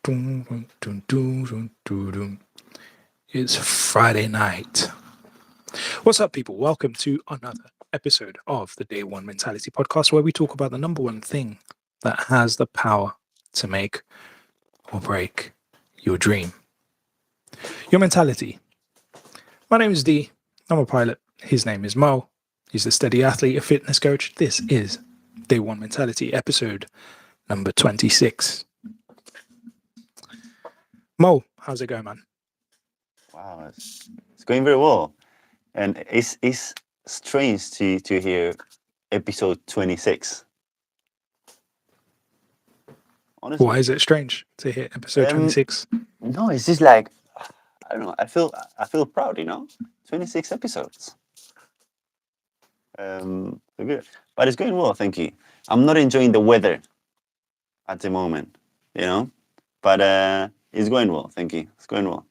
It's Friday night. What's up, people? Welcome to another episode of the Day One Mentality Podcast, where we talk about the number one thing that has the power to make or break your dream. Your mentality. My name is Dee. I'm a pilot. His name is Mo. He's a steady athlete, a fitness coach. This is Day One Mentality, episode number 26. Mo, how's it going, man? Wow, it's going very well, and it's strange to hear episode 26. Honestly, Why is it strange to hit episode 26? no, it's just like I don't know. I feel proud, 26 episodes. So good, but it's going well. Thank you. I'm not enjoying the weather at the moment, but it's going well. Thank you. It's going well.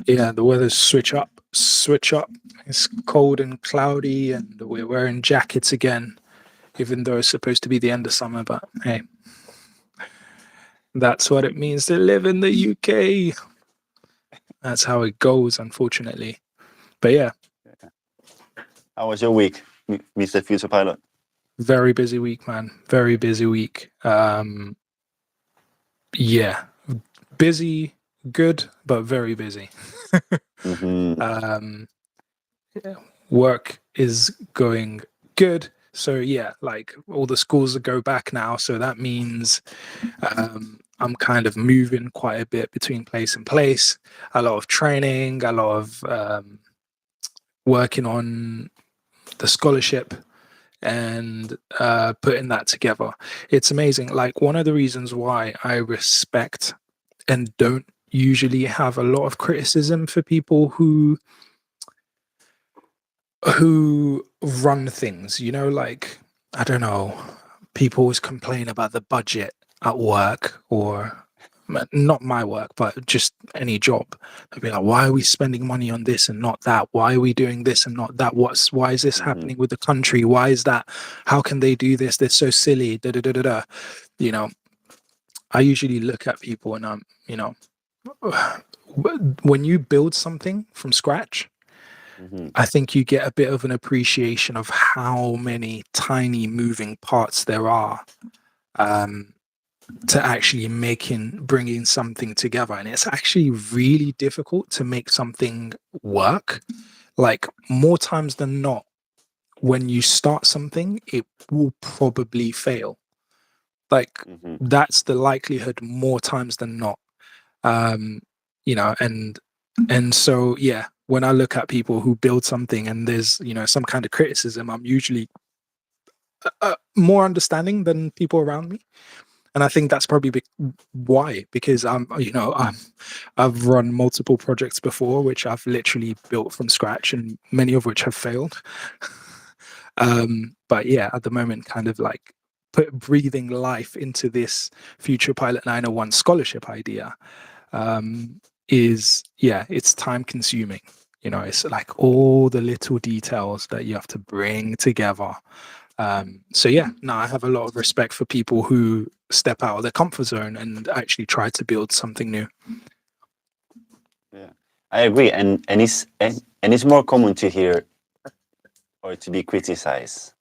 Yeah, the weather's switch up. It's cold and cloudy, and we're wearing jackets again, even though it's supposed to be the end of summer. But hey, that's what it means to live in the UK. That's how it goes, unfortunately. But yeah, How was your week, Mr. Future Pilot? very busy week, man. Very busy week. Yeah, busy, good, but very busy. Mm-hmm. Work is going good. So yeah, like all the schools go back now. So that means I'm kind of moving quite a bit between place and place. A lot of training, a lot of working on the scholarship and putting that together. It's amazing. Like, one of the reasons why I respect and don't usually have a lot of criticism for people who run things, like, I don't know, people always complain about the budget at work, or not my work, but just any job. They'll be like, why are we spending money on this and not that? Why are we doing this and not that? Why is this happening with the country? Why is that? How can they do this? They're so silly. Da, da, da, da, da. I usually look at people and when you build something from scratch, I think you get a bit of an appreciation of how many tiny moving parts there are to actually bringing something together. And it's actually really difficult to make something work. Like, more times than not, when you start something, it will probably fail. Like, that's the likelihood more times than not. And so, yeah, when I look at people who build something and there's, some kind of criticism, I'm usually more understanding than people around me. And I think that's probably why, because I've run multiple projects before, which I've literally built from scratch, and many of which have failed. But yeah, at the moment, kind of like breathing life into this Future Pilot 901 scholarship idea it's time consuming. It's like all the little details that you have to bring together. So yeah, no, I have a lot of respect for people who step out of their comfort zone and actually try to build something new. Yeah, I agree, and it's more common to hear or to be criticized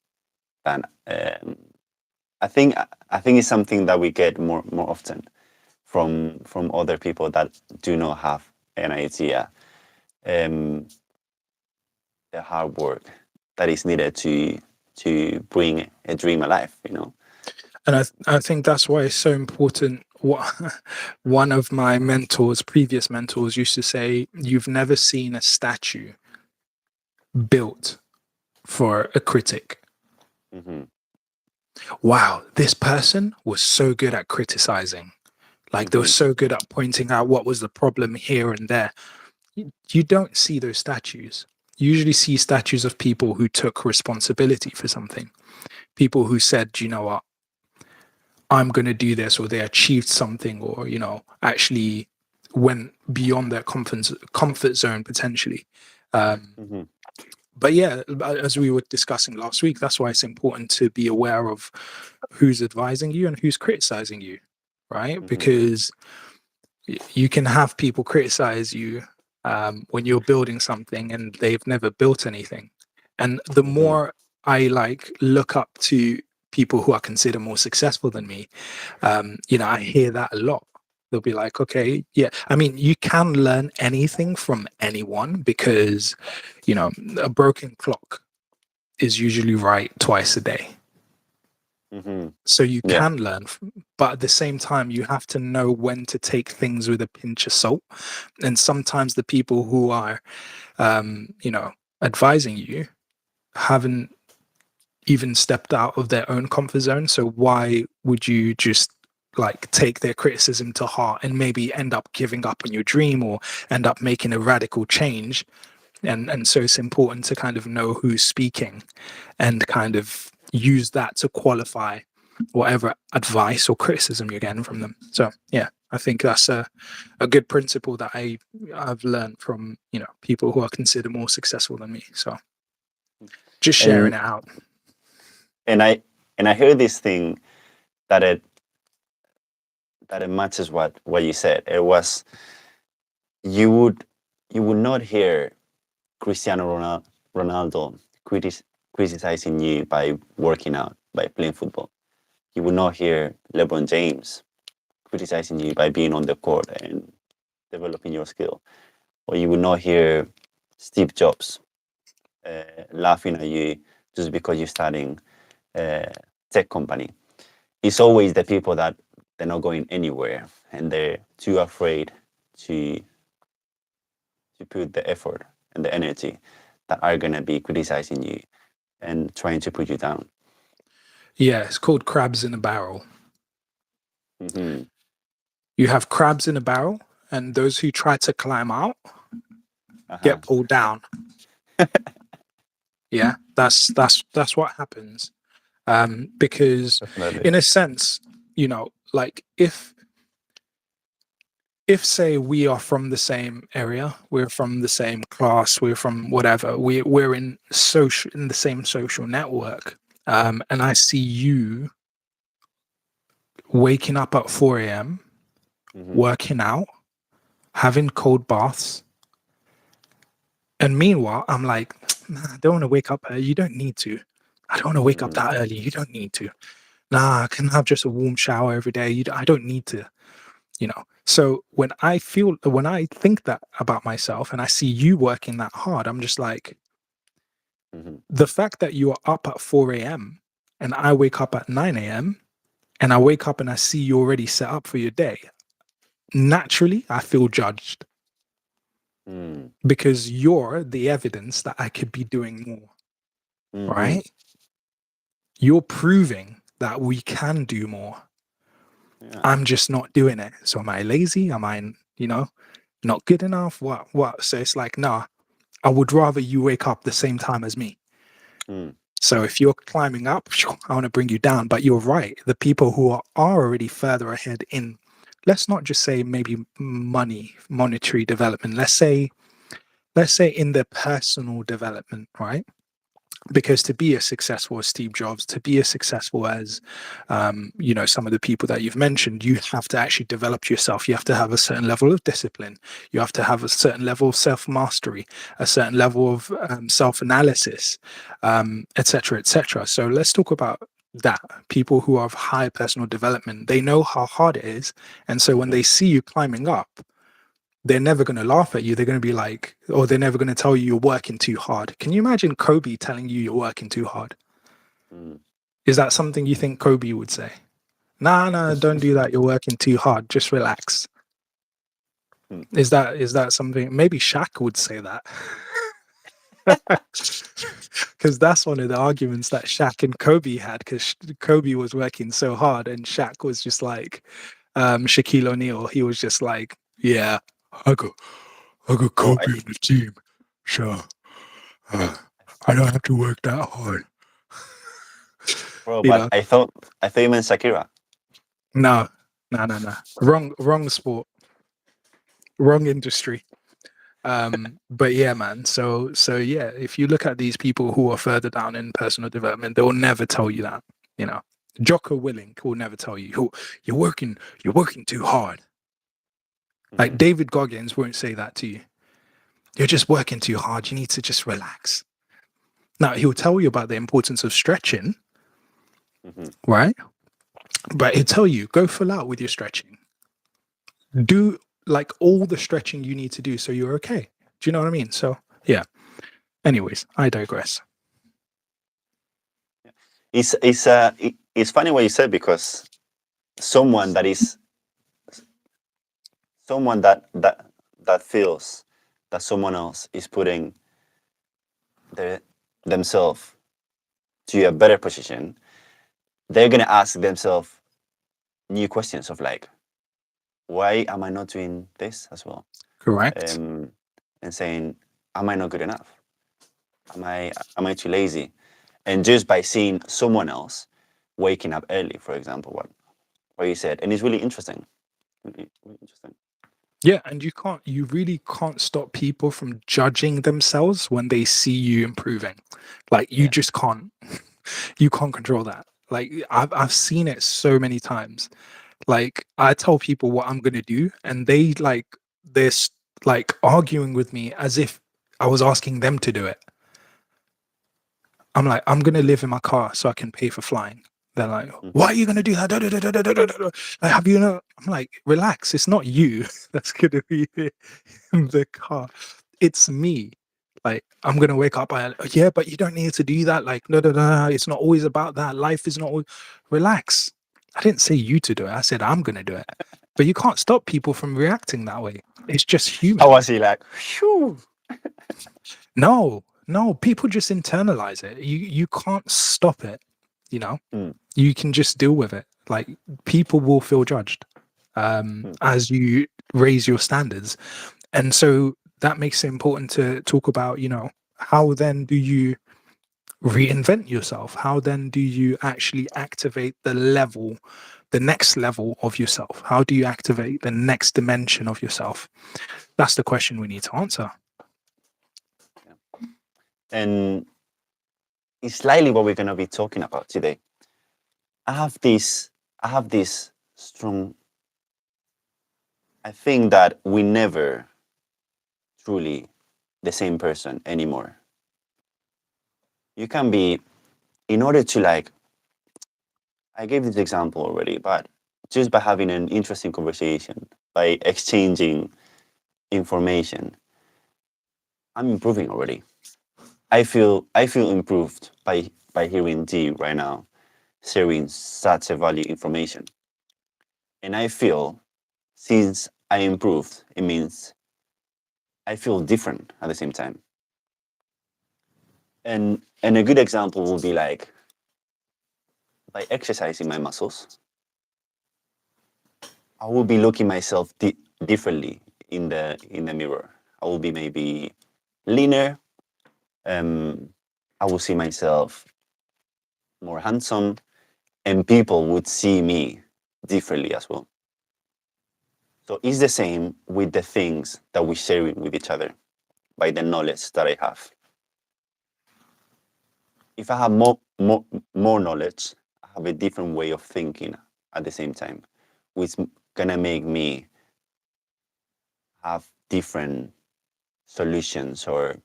than I think it's something that we get more often from other people that do not have an idea the hard work that is needed to bring a dream alive, And I think that's why it's so important. One of my previous mentors, used to say, you've never seen a statue built for a critic. Wow, this person was so good at criticizing. Like, they were so good at pointing out what was the problem here and there. You don't see those statues. You usually see statues of people who took responsibility for something. People who said, you know what, I'm going to do this, or they achieved something, or, actually went beyond their comfort zone potentially. But yeah, as we were discussing last week, that's why it's important to be aware of who's advising you and who's criticizing you, right? Hmm. Because you can have people criticize you when you're building something and they've never built anything. And the Hmm. more I like look up to people who are considered more successful than me, I hear that a lot. They'll be like, okay, yeah. I mean, you can learn anything from anyone because, a broken clock is usually right twice a day. Hmm. So you Yeah. can learn, but at the same time, you have to know when to take things with a pinch of salt. And sometimes the people who are, advising you haven't even stepped out of their own comfort zone. So why would you just like take their criticism to heart and maybe end up giving up on your dream or end up making a radical change? And so it's important to kind of know who's speaking and kind of use that to qualify whatever advice or criticism you're getting from them. So yeah, I think that's a good principle that I've learned from people who are considered more successful than me. So just sharing And it out. I heard this thing that it matches what you said. It was you would not hear Ronaldo criticizing you by working out, by playing football. You would not hear LeBron James criticizing you by being on the court and developing your skill. Or you would not hear Steve Jobs laughing at you just because you're starting a tech company. It's always the people that they're not going anywhere and they're too afraid to put the effort and the energy that are going to be criticizing you and trying to put you down. Yeah, it's called crabs in a barrel. Hmm. You have crabs in a barrel, and those who try to climb out Uh-huh. get pulled down. Yeah, that's what happens. Because Definitely. in a sense, like if say we are from the same area, we're from the same class, we're from whatever, we're in the same social network, and I see you waking up at 4 a.m., Hmm. working out, having cold baths, and meanwhile, I'm like, nah, I don't want to wake up early. You don't need to. I don't want to wake up Mm. that early. You don't need to. Nah, I can have just a warm shower every day. I don't need to. So when I think that about myself and I see you working that hard, I'm just like, Hmm. the fact that you are up at 4 a.m. and I wake up at 9 a.m. and I wake up and I see you already set up for your day, naturally, I feel judged Mm. because you're the evidence that I could be doing more, Hmm. right? You're proving that we can do more. Yeah. I'm just not doing it. So am I lazy? Am I, not good enough? What? So it's like, nah, I would rather you wake up the same time as me. Mm. So if you're climbing up, I want to bring you down. But you're right. The people who are already further ahead in, let's not just say maybe monetary development. Let's say in their personal development, right? Because to be as successful as Steve Jobs, to be as successful as, some of the people that you've mentioned, you have to actually develop yourself. You have to have a certain level of discipline. You have to have a certain level of self mastery, a certain level of self analysis, etc., etc. So let's talk about that. People who have high personal development, they know how hard it is, and so when Hmm. they see you climbing up, they're never going to laugh at you. They're going to be like, or they're never going to tell you you're working too hard. Can you imagine Kobe telling you you're working too hard? Mm. Is that something you think Kobe would say? Nah, nah, don't do that. You're working too hard. Just relax. Mm. Is that something maybe Shaq would say that? Because that's one of the arguments that Shaq and Kobe had. Because Kobe was working so hard, and Shaq was just like Shaquille O'Neal. He was just like, "Yeah, I got, I got Bro, Kobe in the team, so uh, I don't have to work that hard." bro, You but know, I thought you meant Shakira. no, no, no, no. Wrong sport, wrong industry. But yeah, man. So yeah, if you look at these people who are further down in personal development, they will never tell you that. You know. Jocko Willink will never tell you you're working too hard. Like Mhm. David Goggins won't say that to you. You're just working too hard. You need to just relax. Now he'll tell you about the importance of stretching, Mhm. right? But he'll tell you go full out with your stretching. Do like all the stretching you need to do so you're okay. Do you know what I mean? So yeah. Anyways, I digress. It's funny what you said, because someone that is someone that feels that someone else is putting their themselves to a better position, they're gonna ask themselves new questions of like, why am I not doing this as well? Correct. Um, and saying, am I not good enough? Am I too lazy? And just by seeing someone else waking up early, for example, what you said, and it's really interesting. Really interesting. Yeah, and you really can't stop people from judging themselves when they see you improving. Like you Yeah. just can't you can't control that. Like I've seen it so many times. Like I tell people what I'm gonna do, and they're like arguing with me as if I was asking them to do it. I'm like, I'm gonna live in my car so I can pay for flying. They're like, Mhm. why are you gonna do that? Da, da, da, da, da, da, da, da. Like, have you know? I'm like, relax. It's not you that's gonna be in the car. It's me. Like, I'm gonna wake up. Yeah, but you don't need to do that. Like, no, no, no. It's not always about that. Life is not. Relax. I didn't say you to do it. I said I'm gonna do it. But you can't stop people from reacting that way. It's just How human. was he like? Phew. No, no, people just internalize it. You can't stop it, you know. Mm, You can just deal with it. Like people will feel judged mm, as you raise your standards. And so that makes it important to talk about, how then do you reinvent yourself? How then do you actually activate the next level of yourself? How do you activate the next dimension of yourself? That's the question we need to answer. yeah. And it's slightly what we're gonna be talking about today. I have this. I have this strong. I think that we never truly the same person anymore. You can be, in order to like, I gave this example already, but just by having an interesting conversation, by exchanging information, I'm improving already. I feel improved by hearing Dee right now sharing such a value information. And I feel, since I improved, it means I feel different at the same time. And a good example will be like, by exercising my muscles, I will be looking myself differently in the mirror. I will be maybe leaner. I will see myself more handsome, and people would see me differently as well. So it's the same with the things that we share with each other, by the knowledge that I have. If I have more knowledge, I have a different way of thinking at the same time, which gonna make me have different solutions or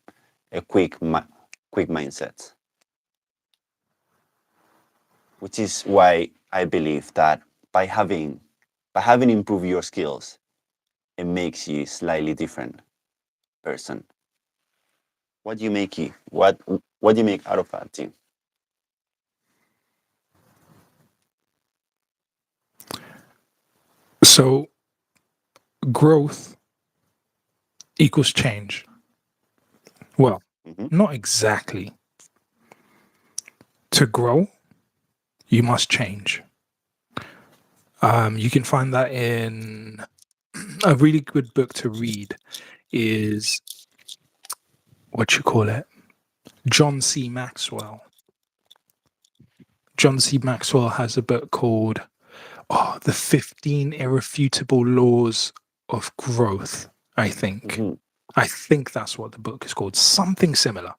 a quick mindset. Which is why I believe that by having improved your skills, it makes you slightly different person. What do you make you? What do you make out of that, team? So growth equals change. Well, Mm-hmm. not exactly. To grow, you must change. You can find that in a really good book to read is what you call it, John C. Maxwell. John C. Maxwell has a book called The 15 Irrefutable Laws of Growth, I think. Mm-hmm. I think that's what the book is called, something similar.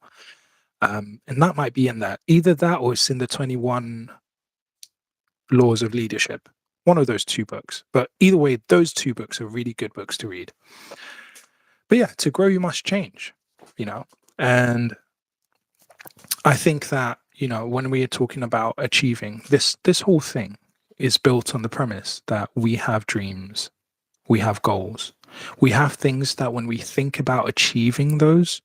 And that might be in that. Either that or it's in the 21 Laws of Leadership. One of those two books. But either way, those two books are really good books to read. But yeah, to grow, you must change, you know? And I think that, you know, when we are talking about achieving this whole thing is built on the premise that we have dreams, we have goals, we have things that when we think about achieving those,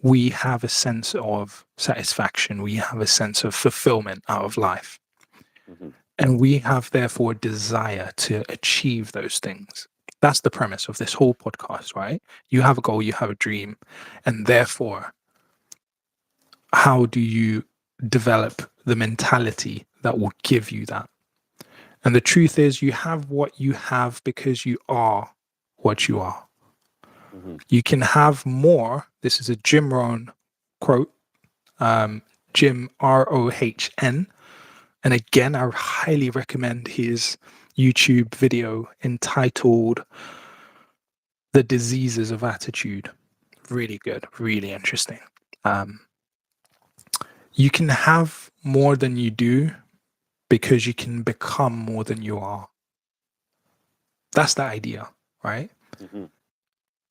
we have a sense of satisfaction, we have a sense of fulfillment out of life. Mhm. And we have therefore a desire to achieve those things. That's the premise of this whole podcast, right? You have a goal, you have a dream, and therefore, how do you develop the mentality that will give you that? And the truth is, you have what you have because you are what you are. Mhm. You can have more. This is a Jim Rohn quote, Jim Rohn. And again, I highly recommend his YouTube video entitled The Diseases of Attitude. Really good, really interesting. You can have more than you do because you can become more than you are. That's the idea, right? Mhm.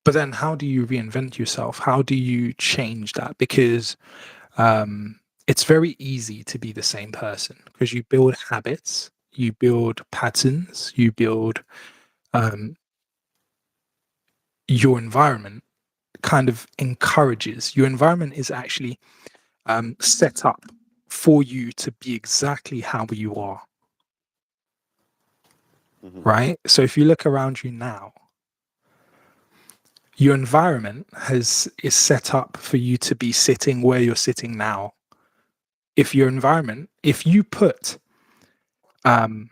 But then how do you reinvent yourself? How do you change that? Because it's very easy to be the same person because you build habits, you build patterns, you build your environment kind of encourages. Your environment is actually set up for you to be exactly how you are, Mhm. right? So if you look around you now, your environment is set up for you to be sitting where you're sitting now. If your environment, um,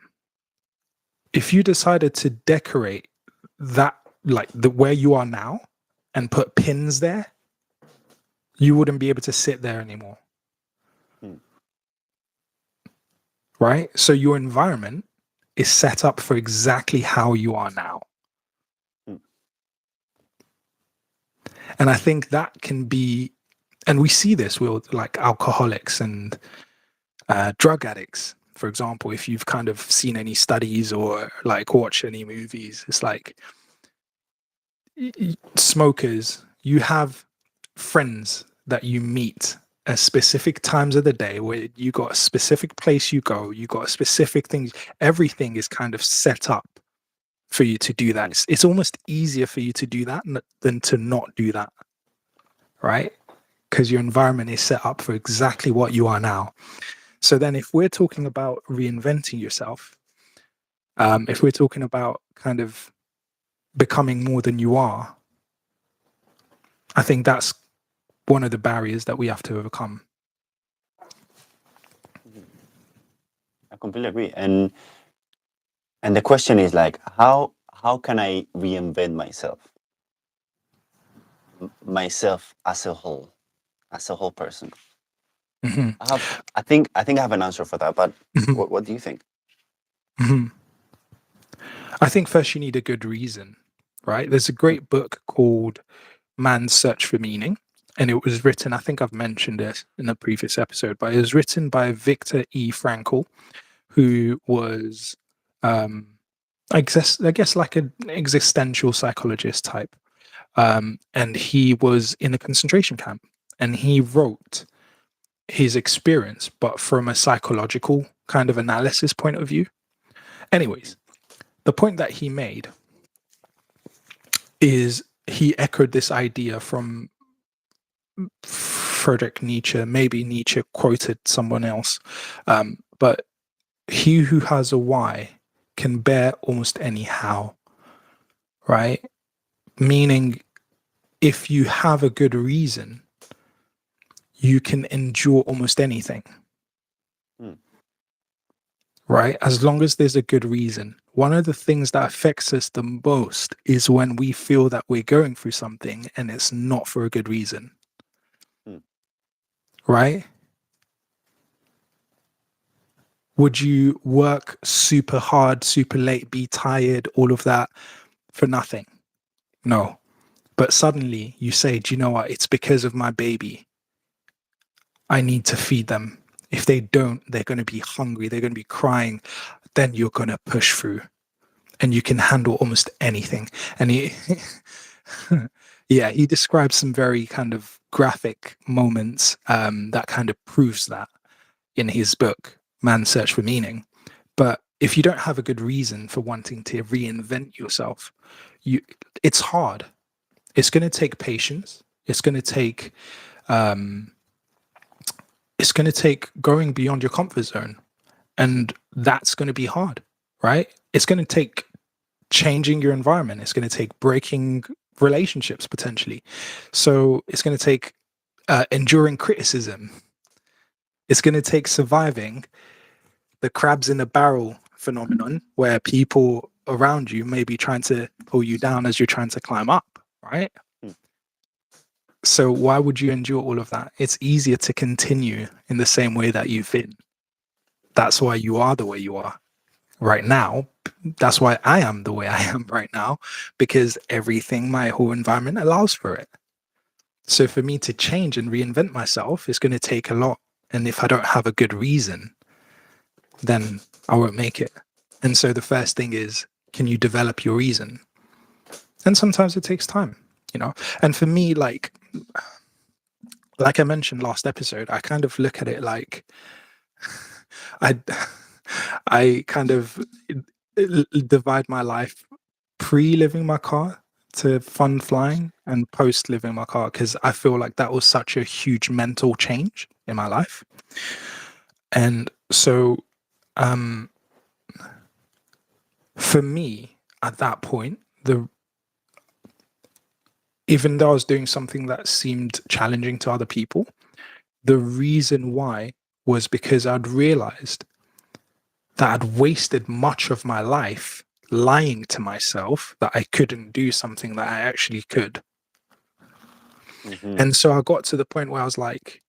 if you decided to decorate that, like the where you are now, and put pins there, you wouldn't be able to sit there anymore, Mm. right? So your environment is set up for exactly how you are now. Mm. And I think that can be, and we see this with like alcoholics and drug addicts, for example. If you've kind of seen any studies or like watched any movies, it's like smokers, you have friends that you meet at specific times of the day where you got a specific place you go, you got a specific things, everything is kind of set up for you to do that. It's almost easier for you to do that than to not do that, right? Because your environment is set up for exactly what you are now. So then if we're talking about reinventing yourself, if we're talking about kind of becoming more than you are, I think that's one of the barriers that we have to overcome. Mhm. I completely agree. And the question is like, how can I reinvent myself, myself as a whole person? Hmm. I think I have an answer for that, but Hmm. what do you think? Hmm. I think first you need a good reason, right? There's a great book called Man's Search for Meaning, and it was written, I think I've mentioned it in a previous episode, but it was written by Viktor E. Frankl, who was, um, I guess like an existential psychologist type. And he was in a concentration camp and he wrote his experience, but from a psychological kind of analysis point of view. Anyways, the point that he made is he echoed this idea from Friedrich Nietzsche. Maybe Nietzsche quoted someone else, but he who has a why can bear almost any how, right? Meaning, if you have a good reason, you can endure almost anything, Mm. right? As long as there's a good reason. One of the things that affects us the most is when we feel that we're going through something and it's not for a good reason, Mm. right? Would you work super hard, super late, be tired, all of that for nothing? No. But suddenly you say, do you know what? It's because of my baby. I need to feed them. If they don't, they're going to be hungry, they're going to be crying. Then you're going to push through and you can handle almost anything. And he, yeah, he describes some very kind of graphic moments that kind of proves that in his book, Man's Search for Meaning. But if you don't have a good reason for wanting to reinvent yourself, it's hard. It's going to take patience. It's going to take going beyond your comfort zone, and that's going to be hard, right? It's going to take changing your environment. It's going to take breaking relationships potentially. So it's going to take enduring criticism. It's going to take surviving the crabs in the barrel phenomenon, where people around you may be trying to pull you down as you're trying to climb up, right? So why would you endure all of that? It's easier to continue in the same way that you've been. That's why you are the way you are right now. That's why I am the way I am right now, because everything, my whole environment allows for it. So for me to change and reinvent myself is going to take a lot. And if I don't have a good reason, then I won't make it. And so the first thing is, can you develop your reason? And sometimes it takes time, you know? And for me, like I mentioned last episode, I kind of look at it like I I kind of divide my life pre-living my car to fun flying and post living my car, because I feel like that was such a huge mental change in my life. And so for me at that point, even though I was doing something that seemed challenging to other people, the reason why was because I'd realized that I'd wasted much of my life lying to myself that I couldn't do something that I actually could. And so I got to the point where I was like,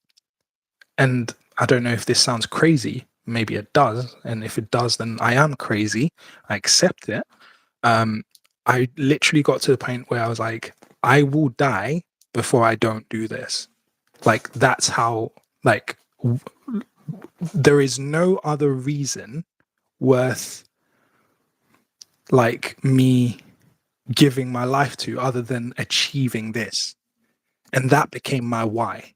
and I don't know if this sounds crazy, maybe it does. And if it does, then I am crazy. I accept it. I literally got to the point where I was like, I will die before I don't do this. Like, that's how, like, there is no other reason worth like me giving my life to other than achieving this. And that became my why.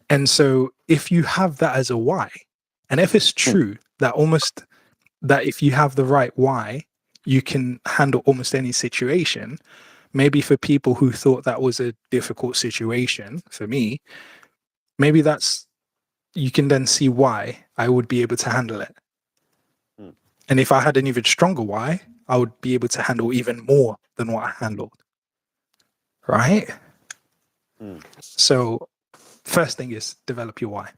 And so if you have that as a why, and if it's true that if you have the right why, you can handle almost any situation. Maybe for people who thought that was a difficult situation, for me, maybe you can then see why I would be able to handle it. And if I had an even stronger why, I would be able to handle even more than what I handled. Right? So first thing is develop your why.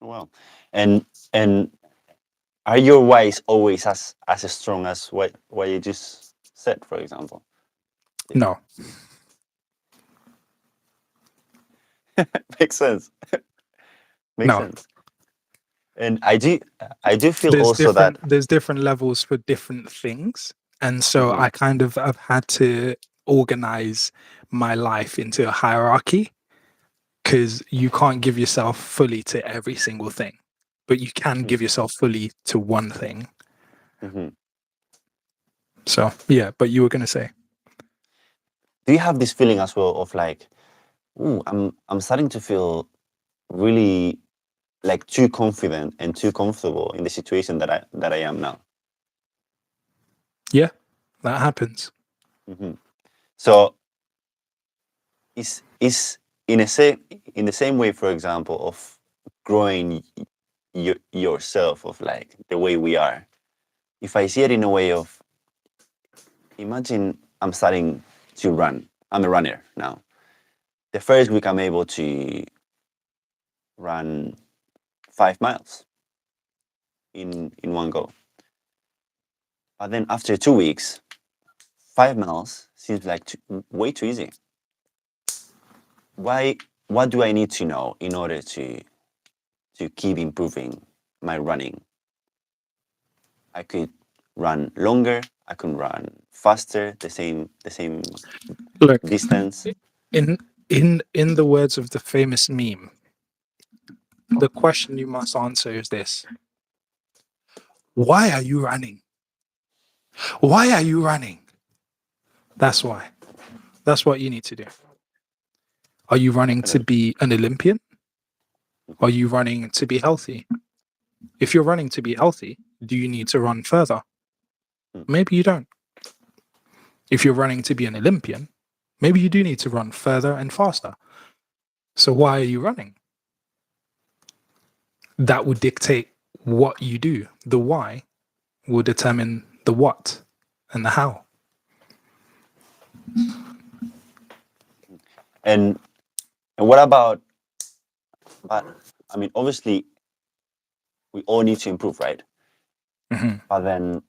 Well, and are your whys always as strong as what you just said, for example? No. Makes sense. Makes sense. And I do feel there's different levels for different things. And so I kind of have had to organize my life into a hierarchy, because you can't give yourself fully to every single thing, but you can give yourself fully to one thing. So yeah, but you were going to say, do you have this feeling as well of like, I'm starting to feel really like too confident and too comfortable in the situation that I am now? Yeah, that happens. So is in the same way, for example, of growing yourself, of like the way we are. If I see it in a way of, imagine I'm starting to run. I'm a runner now. The first week I'm able to run 5 miles in one go. But then after 2 weeks, 5 miles seems like way too easy. What do I need to know in order to keep improving my running? I could run longer, I could run faster, the same Look, distance. in the words of the famous meme, the question you must answer is this: why are you running? Why are you running? That's why. That's what you need to do. Are you running to be an Olympian? Are you running to be healthy? If you're running to be healthy, do you need to run further? Maybe you don't. If you're running to be an Olympian, maybe you do need to run further and faster. So why are you running? That will dictate what you do. The why will determine the what and the how. And what about? But I mean, obviously, we all need to improve, right? Mhm. But then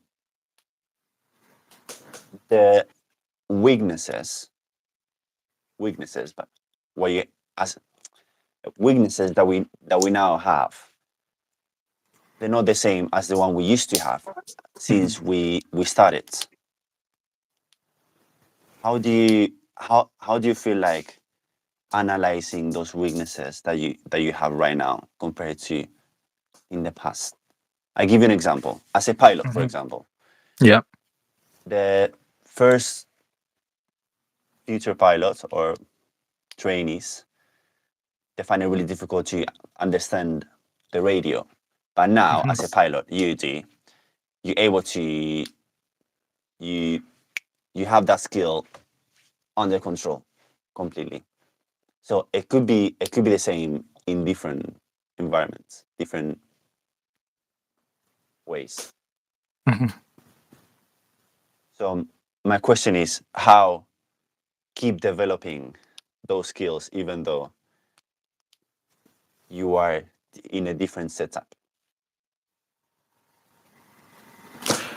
the weaknesses, but what you as weaknesses that we now have, they're not the same as the one we used to have since we started. How do you feel like analyzing those weaknesses that you have right now compared to in the past? I give you an example. As a pilot, for example, Yeah. the first future pilots or trainees, they find it really difficult to understand the radio. But now, as a pilot, you're able to you you have that skill under control completely. So it could be the same in different environments, different ways. Mhm. So my question is, how keep developing those skills even though you are in a different setup?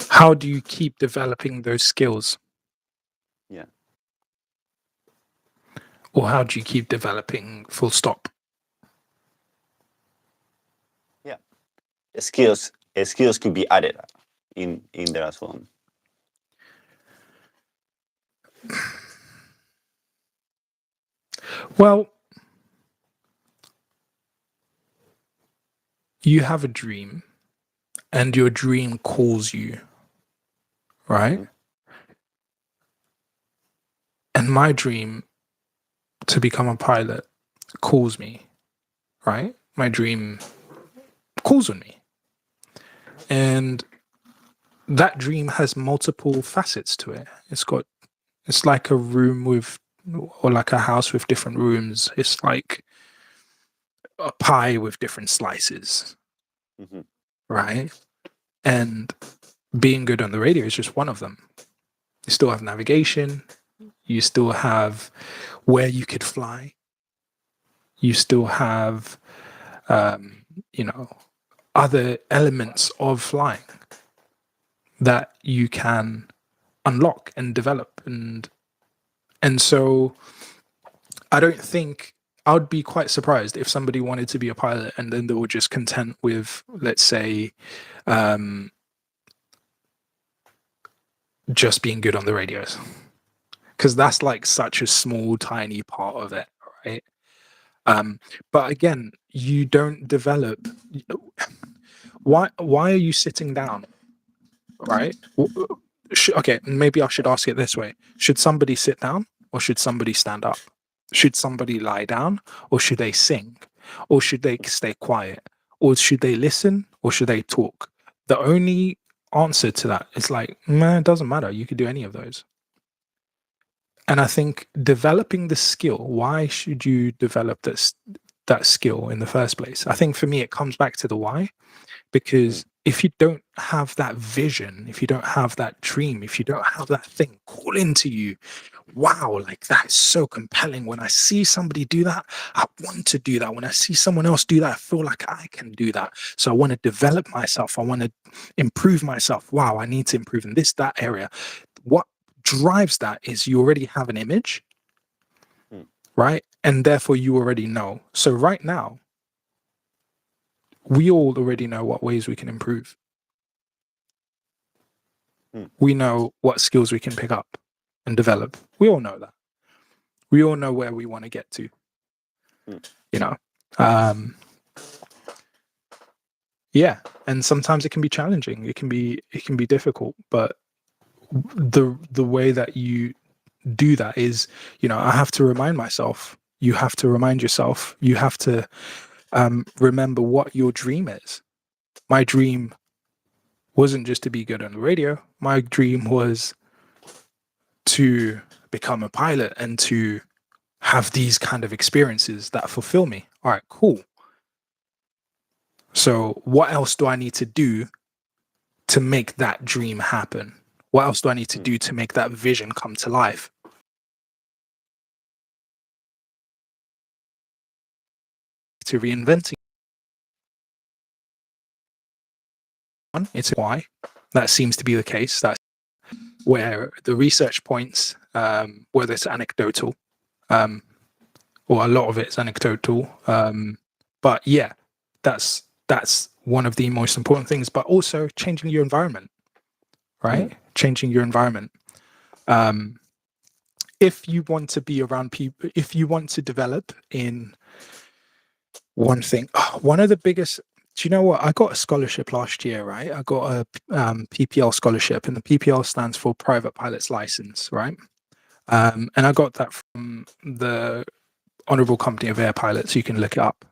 How do you keep developing those skills? Yeah. Or how do you keep developing full stop? Yeah. Skills could be added in there as well. Well, you have a dream and your dream calls you, right? Mhm. And my dream to become a pilot calls me, right? My dream calls on me. And that dream has multiple facets to it. It's like a room with, or like a house with different rooms. It's like a pie with different slices, Mhm. right? And being good on the radio is just one of them. You still have navigation, you still have where you could fly, you still have, um, you know, other elements of flying that you can unlock and develop. And so I don't think I would be quite surprised if somebody wanted to be a pilot and then they were just content with, let's say, um, just being good on the radios, because that's like such a small, tiny part of it, right? But again, you don't develop. Why are you sitting down, right? Okay, maybe I should ask it this way: should somebody sit down or should somebody stand up? Should somebody lie down or should they sing? Or should they stay quiet? Or should they listen or should they talk? The only answer to that is like, man, it doesn't matter. You could do any of those. And I think developing the skill, why should you develop that skill in the first place? I think for me, it comes back to the why, because if you don't have that vision, if you don't have that dream, if you don't have that thing call into you, wow, like that is so compelling. When I see somebody do that, I want to do that. When I see someone else do that, I feel like I can do that. So I want to develop myself. I want to improve myself. Wow, I need to improve in that area. What drives that is you already have an image, Mm. right? And therefore you already know. So right now, we all already know what ways we can improve. Mm. We know what skills we can pick up and develop. We all know that. We all know where we want to get to, Mm. you know. Um, Yeah, and sometimes it can be challenging. It can be difficult, but the way that you do that is, I have to remind myself. You have to remind yourself. You have to remember what your dream is. My dream wasn't just to be good on the radio. My dream was to become a pilot and to have these kind of experiences that fulfill me. All right, cool. So, what else do I need to do to make that dream happen? What else do I need to Mm. do to make that vision come to life? To reinventing one, it's why that seems to be the case. That's where the research points, whether it's anecdotal, um, or a lot of it's anecdotal. But yeah, that's one of the most important things. But also changing your environment, right? Changing your environment. Um, if you want to be around people, if you want to develop in one thing, one of the biggest. Do you know what? I got a scholarship last year, right? I got a PPL scholarship, and the PPL stands for Private Pilot's License, right? And I got that from the Honourable Company of Air Pilots. You can look it up.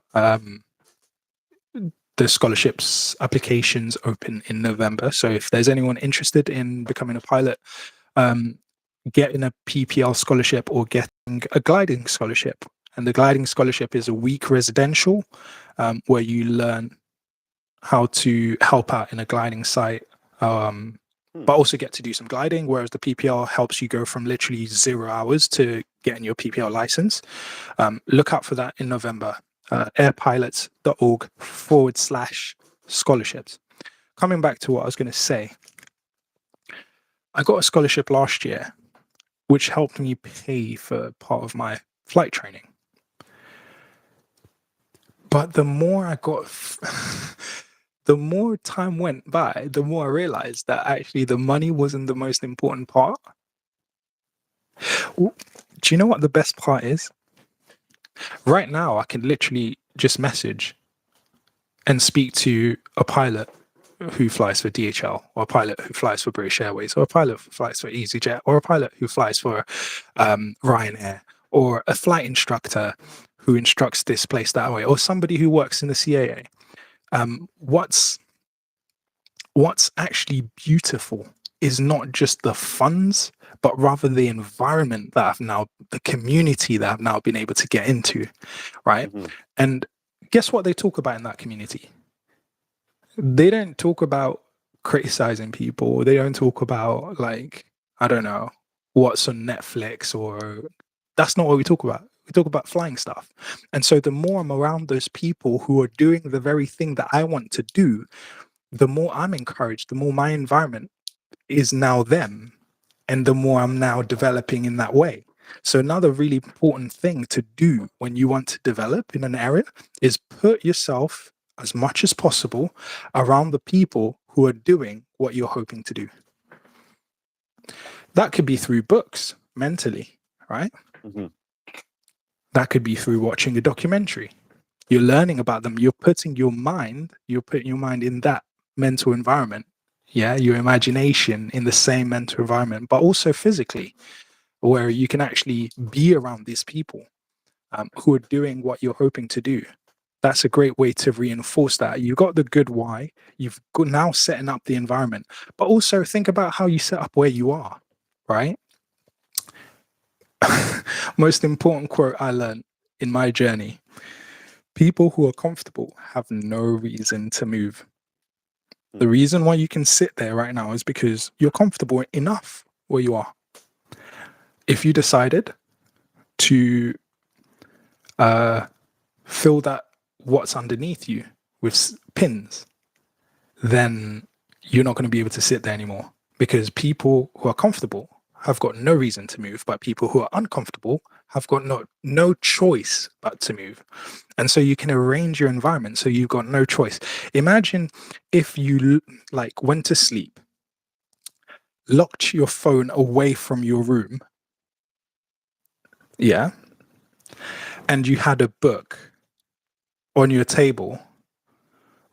The scholarships applications open in November. So if there's anyone interested in becoming a pilot, getting a PPL scholarship or getting a gliding scholarship. And the gliding scholarship is a week residential where you learn how to help out in a gliding site, but also get to do some gliding, whereas the PPL helps you go from literally 0 hours to getting your PPL license. Look out for that in November. airpilots.org/scholarships. Coming back to what I was going to say, I got a scholarship last year, which helped me pay for part of my flight training. But the more I got, the more time went by, the more I realized that actually the money wasn't the most important part. Do you know what the best part is? Right now, I can literally just message and speak to a pilot who flies for DHL, or a pilot who flies for British Airways, or a pilot who flies for EasyJet, or a pilot who flies for Ryanair, or a flight instructor who instructs this place that way, or somebody who works in the CAA. What's actually beautiful is not just the funds, but rather the environment that the community that I've now been able to get into, right? And guess what they talk about in that community? They don't talk about criticizing people. They don't talk about, like, I don't know, what's on Netflix, or that's not what we talk about. We talk about flying stuff. And so the more I'm around those people who are doing the very thing that I want to do, the more I'm encouraged, the more my environment is now them, and the more I'm now developing in that way. So another really important thing to do when you want to develop in an area is put yourself as much as possible around the people who are doing what you're hoping to do. That could be through books mentally, right? That could be through watching a documentary. You're learning about them. You're putting your mind in that mental environment. Yeah, your imagination in the same mental environment, but also physically, where you can actually be around these people who are doing what you're hoping to do. That's a great way to reinforce that. You've got the good why, you've got now setting up the environment, but also think about how you set up where you are, right? Most important quote I learned in my journey: people who are comfortable have no reason to move. The reason why you can sit there right now is because you're comfortable enough where you are. If you decided to fill that what's underneath you with pins, then you're not going to be able to sit there anymore, because people who are comfortable have got no reason to move, but people who are uncomfortable have got no choice but to move. And so you can arrange your environment so you've got no choice. Imagine if you went to sleep, locked your phone away from your room, yeah, and you had a book on your table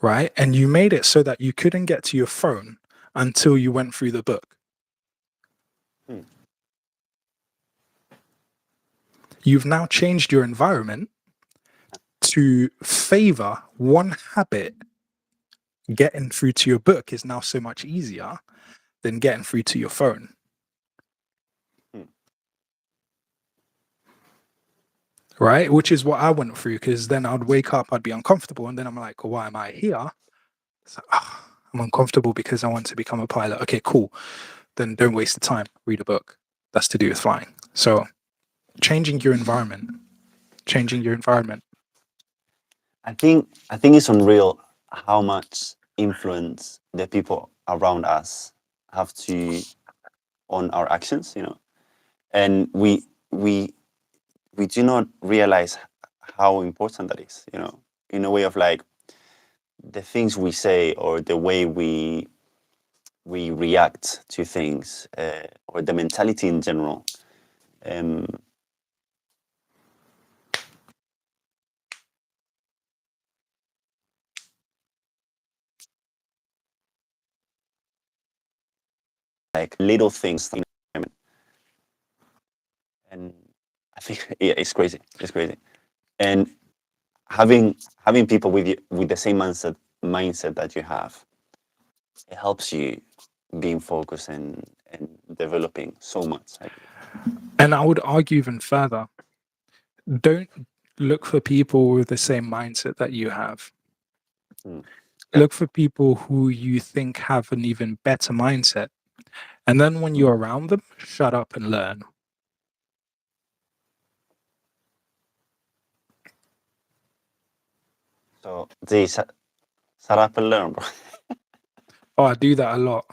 right? And you made it so that you couldn't get to your phone until you went through the book. Hmm. You've now changed your environment to favor one habit. Getting through to your book is now so much easier than getting through to your phone. Hmm. Right? Which is what I went through, because then I'd wake up, I'd be uncomfortable, and then I'm like, well, why am I here? It's like, I'm uncomfortable because I want to become a pilot. Okay, cool. Then don't waste the time. Read a book. That's to do with flying. So changing your environment. I think it's unreal how much influence the people around us have to on our actions, you know, and we do not realize how important that is, you know, in a way of like the things we say or the way we react to things, or the mentality in general. Um, like little things, and I think yeah, it's crazy. It's crazy, and having people with you with the same mindset that you have, it helps you being focused and developing so much. And I would argue even further, don't look for people with the same mindset that you have. Mm. Look for people who you think have an even better mindset. And then when you're around them, shut up and learn. So they shut up and learn, bro. Oh, I do that a lot.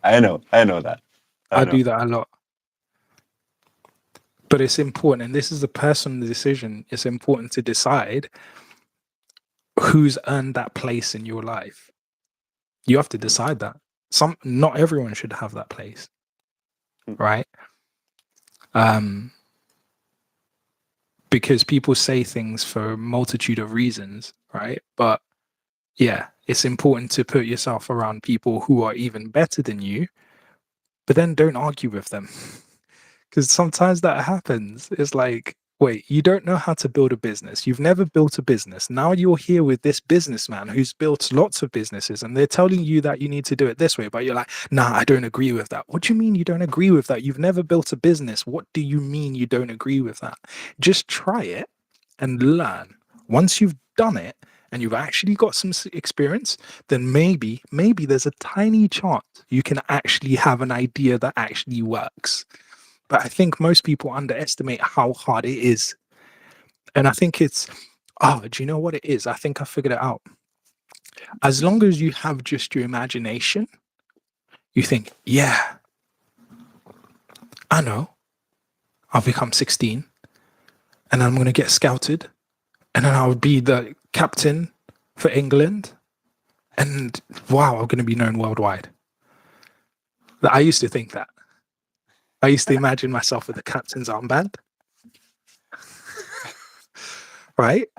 I know that. I I know. do that a lot. But it's important, and this is a personal decision. It's important to decide who's earned that place in your life. You have to decide that. Not everyone should have that place, Mm. right? Because people say things for a multitude of reasons, right? But yeah, it's important to put yourself around people who are even better than you, but then don't argue with them. Because sometimes that happens. It's like, wait, you don't know how to build a business. You've never built a business. Now you're here with this businessman who's built lots of businesses, and they're telling you that you need to do it this way. But you're like, nah, I don't agree with that. What do you mean you don't agree with that? You've never built a business. What do you mean you don't agree with that? Just try it and learn. Once you've done it and you've actually got some experience, then maybe there's a tiny chance you can actually have an idea that actually works. But I think most people underestimate how hard it is. And I think it's, do you know what it is? I think I figured it out. As long as you have just your imagination, you think, yeah, I know, I'll become 16 and I'm going to get scouted and then I'll be the captain for England. And wow, I'm going to be known worldwide. I used to think that. I used to imagine myself with the captain's armband. Right?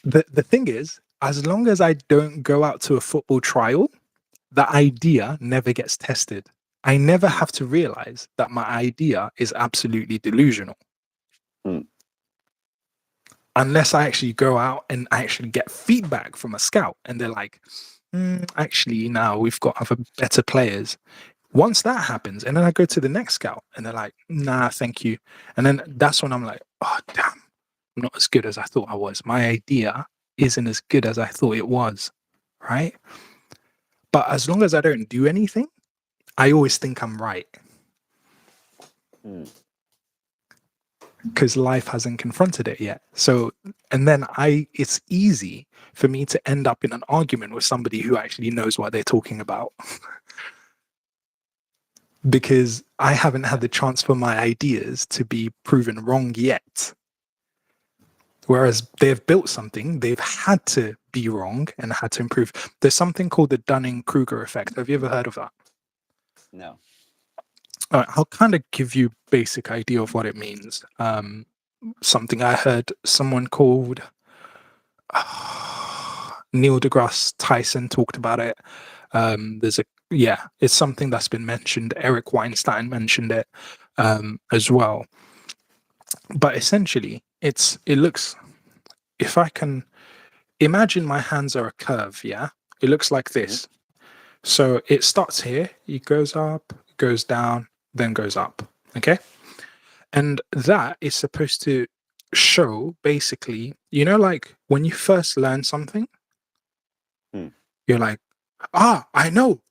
The thing is, as long as I don't go out to a football trial, the idea never gets tested. I never have to realize that my idea is absolutely delusional. Mm. Unless I actually go out and actually get feedback from a scout and they're like, actually, now we've got other better players. Once that happens, and then I go to the next scout and they're like, nah, thank you. And then that's when I'm like, oh, damn, I'm not as good as I thought I was. My idea isn't as good as I thought it was. Right. But as long as I don't do anything, I always think I'm right. Mm. Because life hasn't confronted it yet. So, and then it's easy for me to end up in an argument with somebody who actually knows what they're talking about. Because I haven't had the chance for my ideas to be proven wrong yet. Whereas they've built something, they've had to be wrong and had to improve. There's something called the Dunning-Kruger effect. Have you ever heard of that? No. All right, I'll kind of give you a basic idea of what it means. Something I heard someone called Neil deGrasse Tyson talked about it. It's something that's been mentioned. Eric Weinstein mentioned it as well. But essentially, it looks, if I can imagine my hands are a curve, yeah, it looks like Mhm. this. So it starts here, it goes up, goes down, then goes up. Okay. And that is supposed to show basically, like when you first learn something, Mm. you're like, I know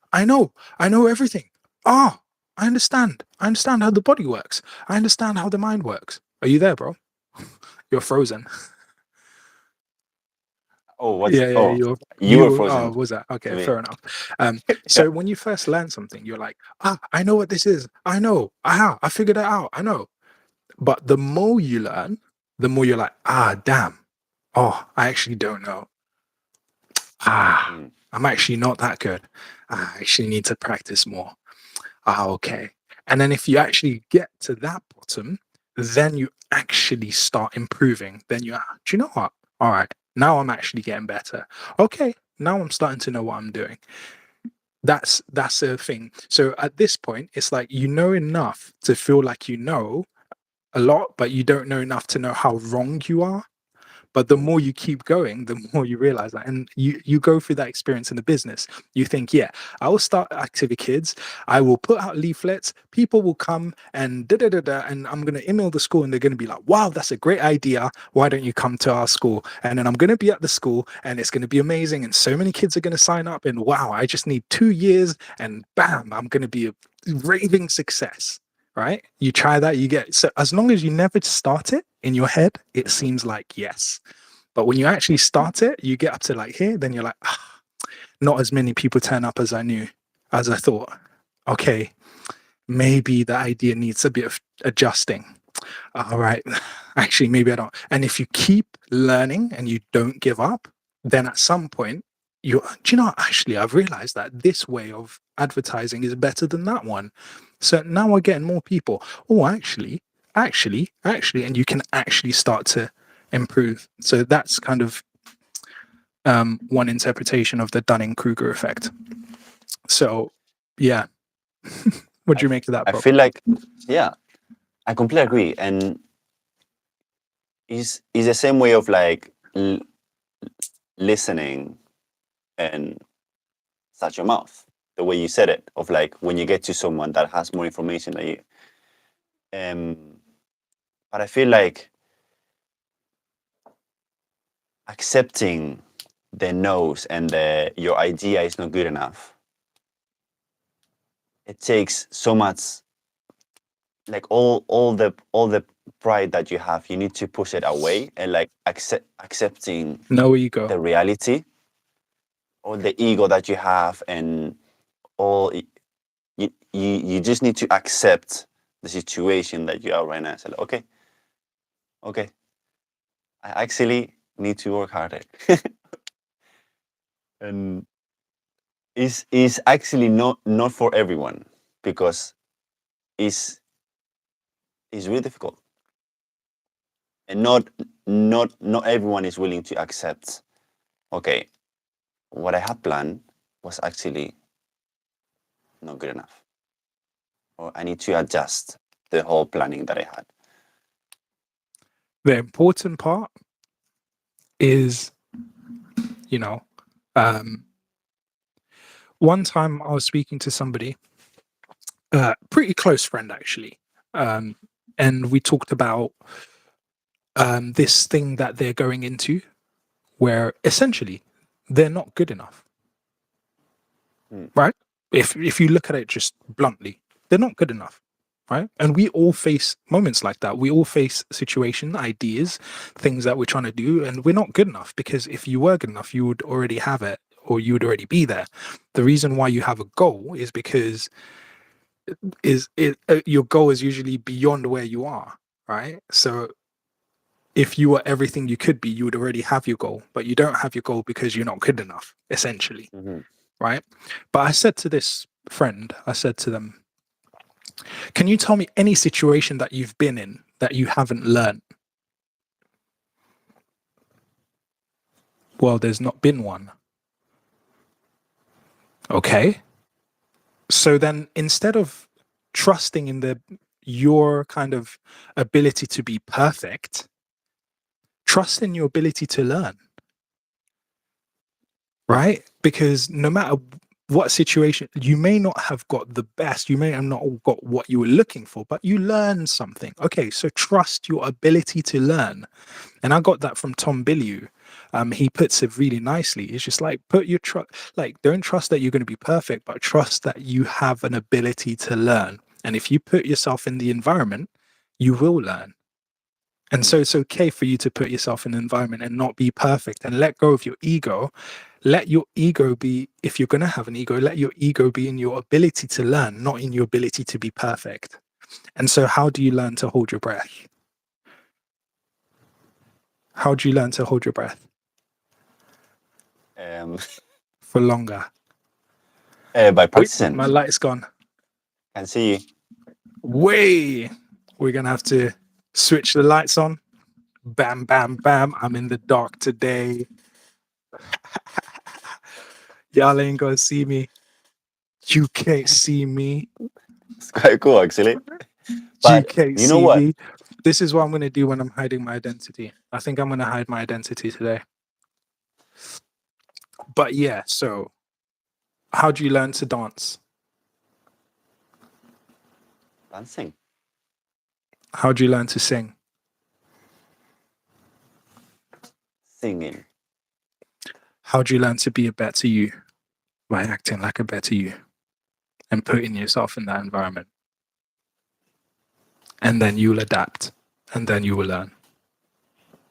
everything. I understand. I understand how the body works. I understand how the mind works. Are you there, bro? You're frozen. Oh, Yeah, yeah, you were frozen was that to okay? me. Fair enough. Yeah. So when you first learn something, you're like, I know what this is. I know. I figured it out. I know. But the more you learn, the more you're like, damn. Oh, I actually don't know. Mm. I'm actually not that good. I actually need to practice more. Okay. And then if you actually get to that bottom, then you actually start improving. Then do you know what? All right. Now I'm actually getting better. Okay. Now I'm starting to know what I'm doing. That's the thing. So at this point, it's like you know enough to feel like you know a lot, but you don't know enough to know how wrong you are. But the Mm. more you keep going, the more you realize that. And you go through that experience in the business. You think, yeah, I will start Activity Kids. I will put out leaflets. People will come and da da da da. And I'm going to email the school and they're going to be like, wow, that's a great idea. Why don't you come to our school? And then I'm going to be at the school and it's going to be amazing. And so many kids are going to sign up. And wow, I just need 2 years and bam, I'm going to be a raving success. Right? You try that, you get so as long as you never start it in your head, it Mhm. seems like yes. But when you actually start it, you get up to like here, then you're like, not as many people turn up as I thought. Okay, maybe the idea needs a bit of adjusting. All right, actually, maybe I don't. And if you keep learning and you don't give up, then at some point, do you know, actually, I've realized that this way of advertising is better than that one. So now we're getting more people. Oh, actually, and you can actually start to improve. So that's kind of one interpretation of the Dunning-Kruger effect. So, yeah, what do I, you make of that, I bro? feel like, yeah, I completely agree. And is the same way of like listening and such your mouth. The way you said it, of like when you get to someone that has more information than you. Um, but I feel like accepting the no's and your idea is not good enough. It takes so much, like all the pride that you have. You need to push it away and like accepting No ego. the reality or the ego that you have and all. You just need to accept the situation that you are right now. So like, okay, I actually need to work harder. And is actually not for everyone because it's it's really difficult and not everyone is willing to accept, okay, what I had planned was actually not good enough, or I need to adjust the whole planning that I had. The important part is, you know, um, one time I was speaking to somebody, pretty close friend actually, um, and we talked about this thing that they're going into, where essentially they're not good enough, Mm. right? If you look at it just bluntly, they're not good enough, right? And we all face moments like that. We all face situation, ideas, things that we're trying to do, and we're not good enough because if you were good enough, you would already have it or you would already be there. The reason why you have a goal is because your goal is usually beyond where you are, right? So if you were everything you could be, you would already have your goal, but you don't have your goal because you're not good enough, essentially, Mm-hmm. right? But I said to this friend, I said to them, can you tell me any situation that you've been in that you haven't learned? Well, there's not been one. Okay. So then instead of trusting in your kind of ability to be perfect, trust in your ability to learn. Right? Because no matter what situation, you may not have got the best, you may have not got what you were looking for, but you learned something. Okay, so trust your ability to learn. And I got that from Tom Bilyeu. He puts it really nicely. It's just like put your trust, like don't trust that you're going to be perfect, but trust that you have an ability to learn. And if you put yourself in the environment, you will learn. And so it's okay for you to put yourself in an environment and not be perfect and let go of your ego. Let your ego be, if you're going to have an ego, let your ego be in your ability to learn, not in your ability to be perfect. And so, how do you learn to hold your breath? How do you learn to hold your breath Um, for longer? by Wait, practicing. my light's gone. Can see you. Way. We're going to have to switch the lights on. Bam, bam, bam. I'm in the dark today. Y'all ain't going to see me. You can't see me. It's quite cool, actually. You But can't you know see what? me. This is what I'm going to do when I'm hiding my identity. I think I'm going to hide my identity today. But yeah, so how do you learn to dance? Dancing. How do you learn to sing? Singing. How do you learn to be a better you? By acting like a better you and putting yourself in that environment. And then you'll adapt and then you will learn.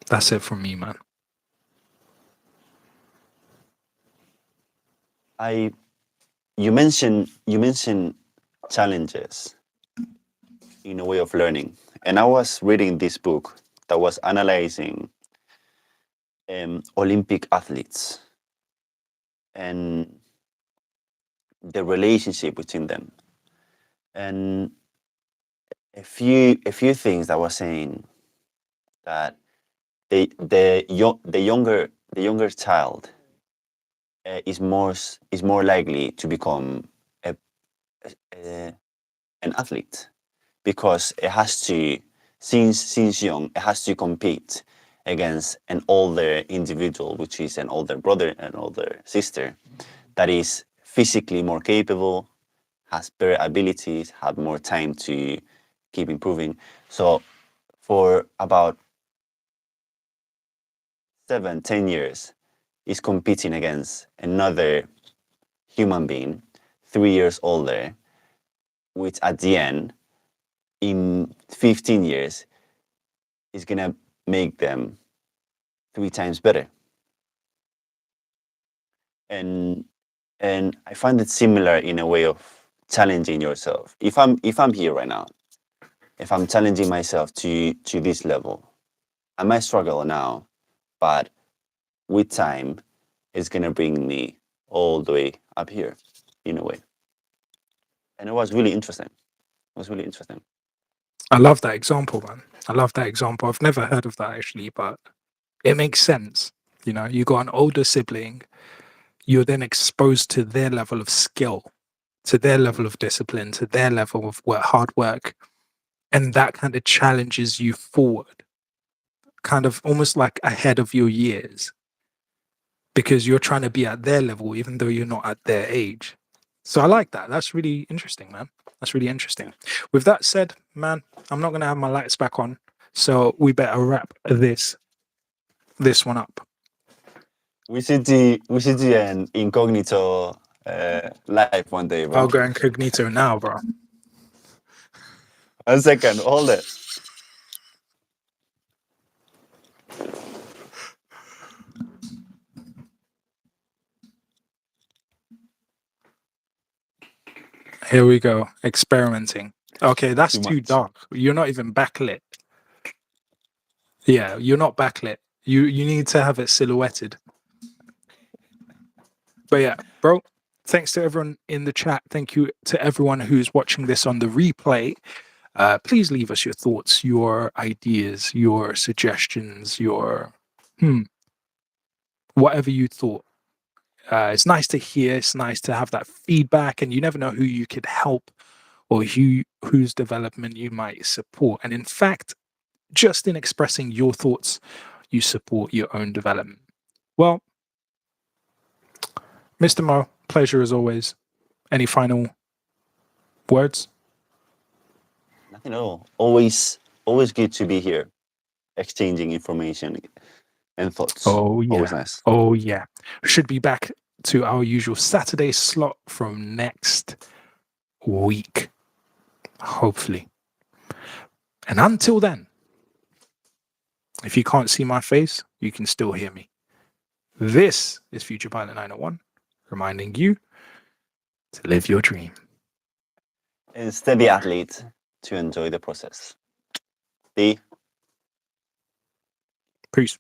That's it from me, man. You mentioned challenges in a way of learning. And I was reading this book that was analyzing Olympic athletes and the relationship between them. And a few things that was saying that the younger child is more likely to become a, an athlete because it has to since young it has to compete against an older individual, which is an older brother and older sister, that is physically more capable, has better abilities, have more time to keep improving. So for about 7-10 years is competing against another human being 3 years older, which at the end in 15 years is gonna make them 3 times better. And I find it similar in a way of challenging yourself. If I'm here right now, if I'm challenging myself to this level, I might struggle now, but with time, it's gonna bring me all the way up here, in a way. And it was really interesting. It was really interesting. I love that example, man. I love that example. I've never heard of that actually, but it makes sense. You know, you got an older sibling, you're then exposed to their level of skill, to their level of discipline, to their level of hard work. And that kind of challenges you forward, kind of almost like ahead of your years, because you're trying to be at their level, even though you're not at their age. So I like that. That's really interesting, man. That's really interesting. With that said, man, I'm not going to have my lights back on. So we better wrap this one up. We should do an incognito live one day, I'll bro. go incognito now, bro. 1 second, hold it. Here we go. Experimenting. Okay, that's Too too much. dark. You're not even backlit. Yeah, you're not backlit. You need to have it silhouetted. But yeah, bro, thanks to everyone in the chat. Thank you to everyone who's watching this on the replay. Please leave us your thoughts, your ideas, your suggestions, your whatever you thought. It's nice to hear. It's nice to have that feedback, and you never know who you could help or whose development you might support. And in fact, just in expressing your thoughts, you support your own development. Well, Mr. Mo, pleasure as always. Any final words? Nothing at all. Always good to be here, exchanging information and thoughts. Oh yeah. Always nice. Oh yeah. Should be back to our usual Saturday slot from next week, hopefully. And until then, if you can't see my face, you can still hear me. This is Future Pilot 901, reminding you to live your dream. And steady athlete to enjoy the process. D. Peace.